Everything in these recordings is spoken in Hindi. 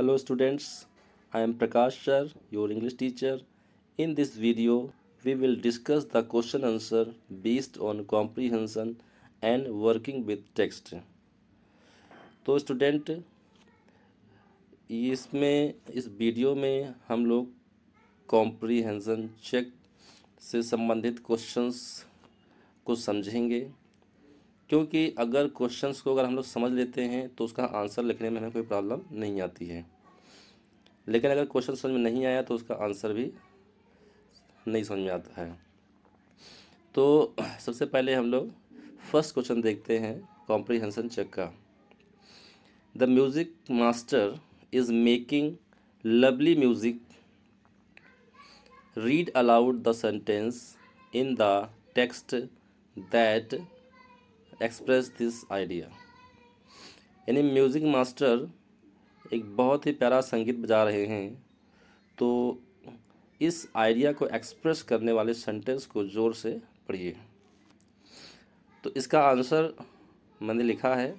Hello students, I am Prakash sir, your English teacher. In this video, we will discuss the question answer based on comprehension and working with text. तो स्टूडेंट इस वीडियो में हम लोग कॉम्प्रीहेंशन चेक से संबंधित क्वेश्चंस को समझेंगे, क्योंकि अगर क्वेश्चंस को हम लोग समझ लेते हैं तो उसका आंसर लिखने में हमें कोई प्रॉब्लम नहीं आती है। लेकिन अगर क्वेश्चन समझ में नहीं आया तो उसका आंसर भी नहीं समझ में आता है। तो सबसे पहले हम लोग फर्स्ट क्वेश्चन देखते हैं कॉम्प्रीहेंशन चेक का। The music master is making lovely music, read aloud the sentence in the text that express this idea. यानी म्यूज़िक मास्टर एक बहुत ही प्यारा संगीत बजा रहे हैं, तो इस आइडिया को एक्सप्रेस करने वाले सेंटेंस को ज़ोर से पढ़िए। तो इसका आंसर मैंने लिखा है,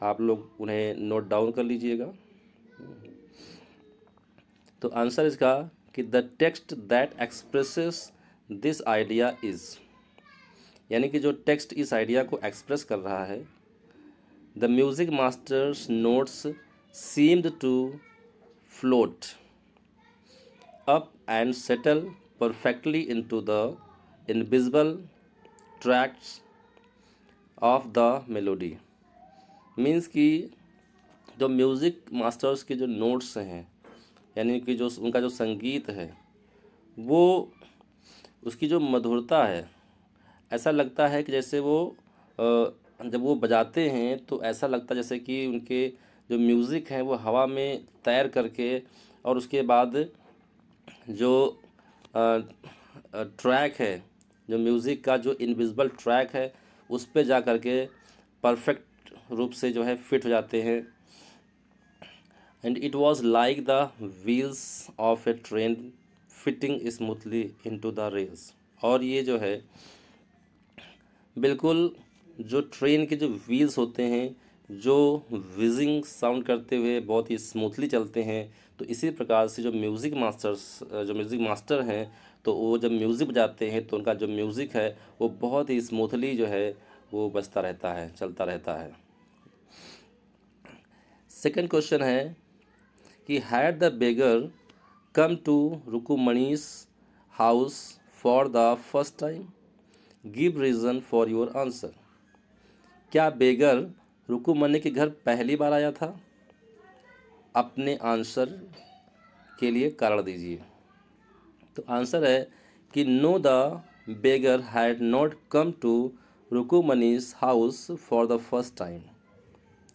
आप लोग उन्हें नोट डाउन कर लीजिएगा। तो आंसर इसका कि the text that expresses this idea is, यानी कि जो टेक्स्ट इस आइडिया को एक्सप्रेस कर रहा है, the music master's notes seemed to float up and settle perfectly into the invisible tracks of the melody. Means कि जो म्यूज़िक मास्टर्स के जो नोट्स हैं, यानी कि जो उनका जो संगीत है, वो उसकी जो मधुरता है, ऐसा लगता है कि जैसे वो जब वो बजाते हैं तो ऐसा लगता है जैसे कि उनके जो म्यूज़िक हैं वो हवा में तैर करके, और उसके बाद जो ट्रैक है, जो म्यूज़िक का जो इनविजिबल ट्रैक है, उस पे जा करके परफेक्ट रूप से जो है फिट हो जाते हैं। And it was like the wheels of A train fitting smoothly into the rails. और ये जो है बिल्कुल जो ट्रेन के जो व्हील्स होते हैं, जो विजिंग साउंड करते हुए बहुत ही स्मूथली चलते हैं, तो इसी प्रकार से जो म्यूज़िक मास्टर हैं, तो वो जब म्यूज़िक बजाते हैं तो उनका जो म्यूज़िक है वो बहुत ही स्मूथली जो है वो बजता रहता है, चलता रहता है। सेकंड क्वेश्चन है कि had the beggar come to Rukmani's house for the first time, give reason for your answer. क्या बेगर रुकुमणी के घर पहली बार आया था? अपने आंसर के लिए कारण दीजिए। तो आंसर है कि no, the beggar had not come to Rukmani's house for the first time.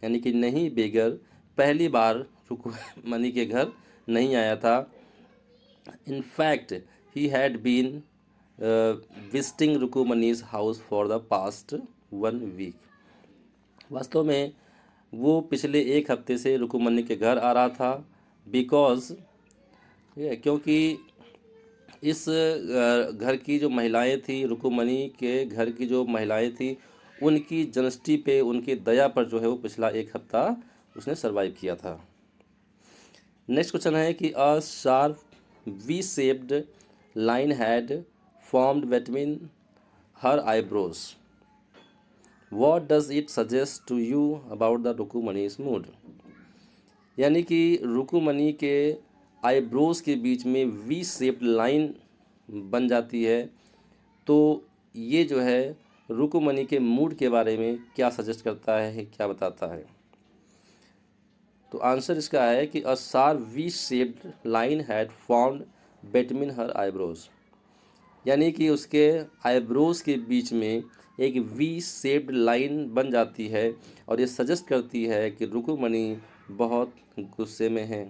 यानी कि नहीं, बेगर पहली बार रुकुमणी के घर नहीं आया था। In fact he had been visiting Rukmani's house for the past 1 week. वास्तव में वो पिछले 1 हफ्ते से रुकुमणी के घर आ रहा था, क्योंकि इस घर की जो महिलाएं थी, रुकुमणी के घर की जो महिलाएं थी, उनकी जनष्टी पे, उनकी दया पर जो है वो पिछला 1 हफ्ता उसने सरवाइव किया था। नेक्स्ट क्वेश्चन है कि a sharp V shaped line had formed between her eyebrows, What does it suggest to you about the रुकुमणि's mood? यानी कि रुकुमणी के आईब्रोज के बीच में वी शेप्ड लाइन बन जाती है, तो ये जो है रुकुमणी के मूड के बारे में क्या सजेस्ट करता है, क्या बताता है? तो आंसर इसका है कि a sharp V shaped line had formed between her eyebrows, यानी कि उसके आईब्रोज के बीच में एक वी शेप्ड लाइन बन जाती है, और ये सजेस्ट करती है कि रुकुमणी बहुत गुस्से में है।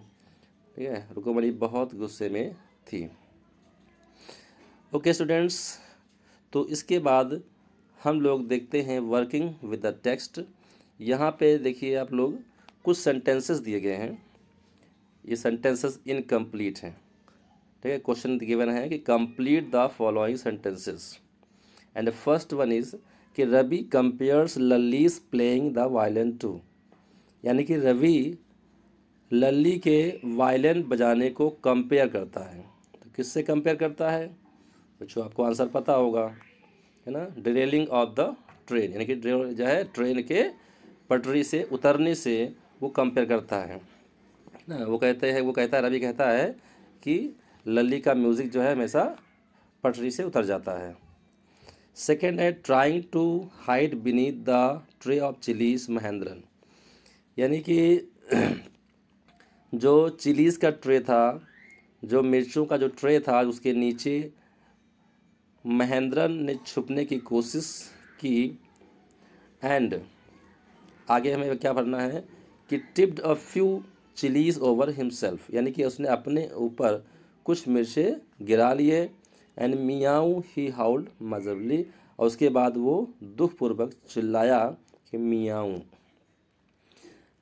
ठीक है, रुकुमणी बहुत गुस्से में थी। ओके स्टूडेंट्स, तो इसके बाद हम लोग देखते हैं वर्किंग विद द टेक्स्ट। यहाँ पे देखिए आप लोग, कुछ सेंटेंसेस दिए गए हैं, ये सेंटेंसेस इनकम्प्लीट हैं। ठीक है, क्वेश्चन गिवन है कि complete the following sentences, and the first one is कि Ravi compares Lalli's playing the violin too. यानी कि रवि लल्ली के वायलिन बजाने को कंपेयर करता है। तो किससे कंपेयर करता है बच्चों, आपको आंसर पता होगा, है ना, डिरेलिंग ऑफ द ट्रेन, यानी कि जो है ट्रेन के पटरी से उतरने से वो कंपेयर करता है ना। वो कहता है, रवि कहता है कि लल्ली का म्यूज़िक जो है हमेशा पटरी से उतर जाता है। सेकेंड है trying to hide beneath the tray of chillies Mahendran, यानी कि जो चिलीज़ का ट्रे था, जो मिर्चों का जो ट्रे था, उसके नीचे महेंद्रन ने छुपने की कोशिश की। एंड आगे हमें क्या पढ़ना है कि tipped a few chillies over himself, यानी कि उसने अपने ऊपर कुछ मिर्चें गिरा लिए। एंड मियाऊ ही हाउल्ड मजबली, और उसके बाद वो दुखपूर्वक चिल्लाया कि मियाऊ।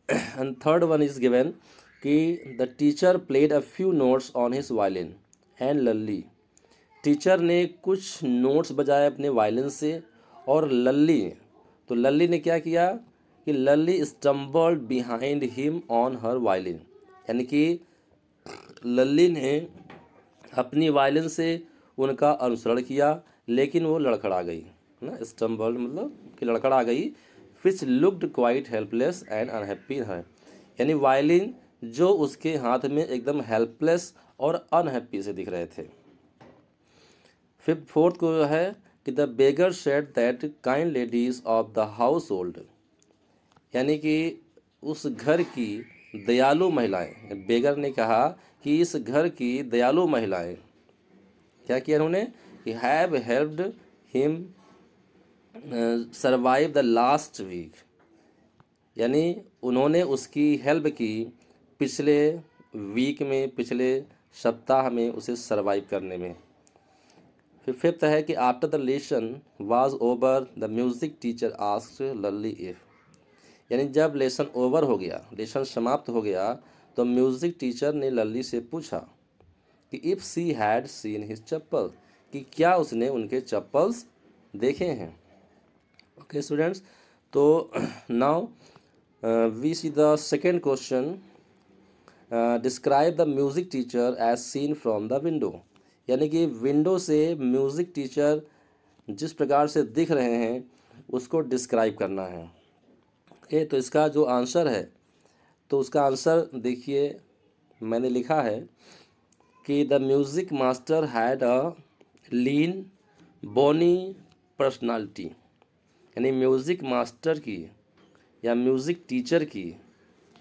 And third one is given कि the teacher played a few notes on his violin and Lalli, teacher ने कुछ नोट्स बजाए अपने वायलिन से, और लल्ली ने क्या किया कि Lalli stumbled behind him on her violin, यानी कि लल्ली ने अपनी वायलिन से उनका अनुसरण किया, लेकिन वो लड़खड़ा गई, है ना, स्टम्बल्ड मतलब कि लड़खड़ा गई। Which looked quite helpless and unhappy है, यानी वायलिन जो उसके हाथ में एकदम हेल्पलेस और अनहैप्पी से दिख रहे थे। फोर्थ को है कि the beggar said that kind ladies of the house hold, यानी कि उस घर की दयालु महिलाएं, बेगर ने कहा कि इस घर की दयालु महिलाएं क्या किया उन्होंने कि have helped him survive the last week, यानी उन्होंने उसकी हेल्प की पिछले वीक में, पिछले सप्ताह में उसे सरवाइव करने में। फिर फिफ्थ है कि after the lesson was over the music teacher asked Lalli if, यानी जब लेसन ओवर हो गया, लेसन समाप्त हो गया, तो म्यूज़िक टीचर ने लल्ली से पूछा कि if she had seen his chappal, कि क्या उसने उनके चप्पल्स देखे हैं। ओके स्टूडेंट्स, तो now we see the second question, describe the music teacher as seen from the window, यानी कि विंडो से म्यूज़िक टीचर जिस प्रकार से दिख रहे हैं उसको डिस्क्राइब करना है। ओके, तो इसका जो आंसर है, तो उसका आंसर देखिए, मैंने लिखा है कि the music master had a lean bony personality, यानी म्यूज़िक मास्टर की या म्यूज़िक टीचर की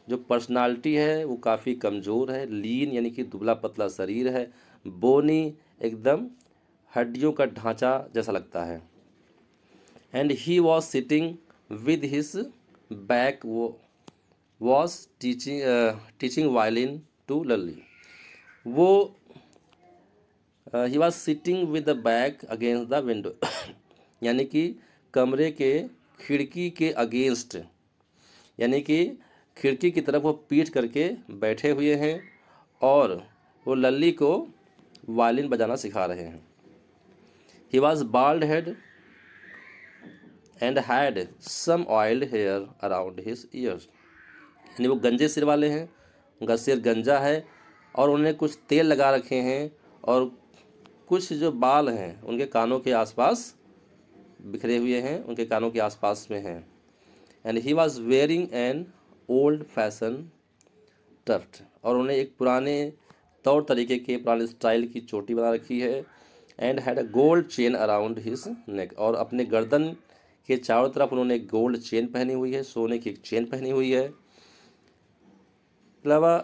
जो पर्सनालिटी है वो काफ़ी कमज़ोर है। लीन यानी कि दुबला पतला शरीर है, बोनी एकदम हड्डियों का ढांचा जैसा लगता है। And he was sitting with his back was teaching violin to Lalli, वो he was sitting with the back against the window, यानी कि कमरे के खिड़की के अगेंस्ट, यानी कि खिड़की की तरफ वो पीठ करके बैठे हुए हैं और वो लल्ली को वायलिन बजाना सिखा रहे हैं। He was bald head and had some oiled hair around his ears, यानी वो गंजे सिर वाले हैं, उनका सिर गंजा है और उन्हें कुछ तेल लगा रखे हैं, और कुछ जो बाल हैं उनके कानों के आसपास बिखरे हुए हैं, उनके कानों के आसपास में हैं। And he was wearing an old fashion tuft, और उन्हें एक पुराने तौर तरीके के, पुराने स्टाइल की चोटी बना रखी है। And had a gold chain around his neck, और अपने गर्दन के चारों तरफ उन्होंने एक गोल्ड चेन पहनी हुई है, सोने की एक चेन पहनी हुई है। अलावा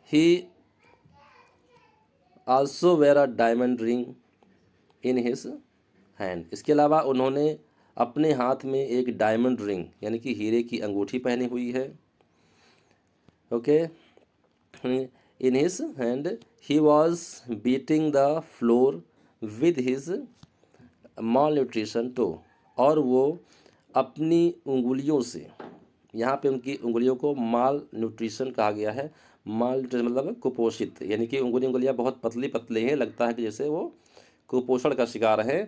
he also wear a diamond ring in his hand, इसके अलावा उन्होंने अपने हाथ में एक डायमंड रिंग यानी कि हीरे की अंगूठी पहनी हुई है। Okay, in his hand he was beating the floor with his malnutrition toe, और वो अपनी उंगलियों से, यहाँ पे उनकी उंगलियों को माल न्यूट्रिशन कहा गया है। माल न्यूट्रिशन मतलब कुपोषित, यानी कि उंगलियाँ बहुत पतली पतली हैं, लगता है कि जैसे वो कुपोषण का शिकार है।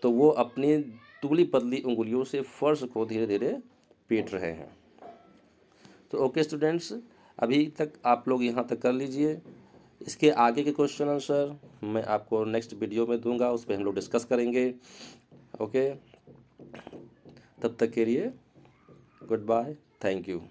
तो वो अपनी दुबली पतली उंगलियों से फर्श को धीरे धीरे पीट रहे हैं। तो ओके स्टूडेंट्स, अभी तक आप लोग यहाँ तक कर लीजिए। इसके आगे के क्वेश्चन आंसर मैं आपको नेक्स्ट वीडियो में दूंगा, उस पर हम लोग डिस्कस करेंगे। ओके, तब तक के लिए गुड बाय, थैंक यू।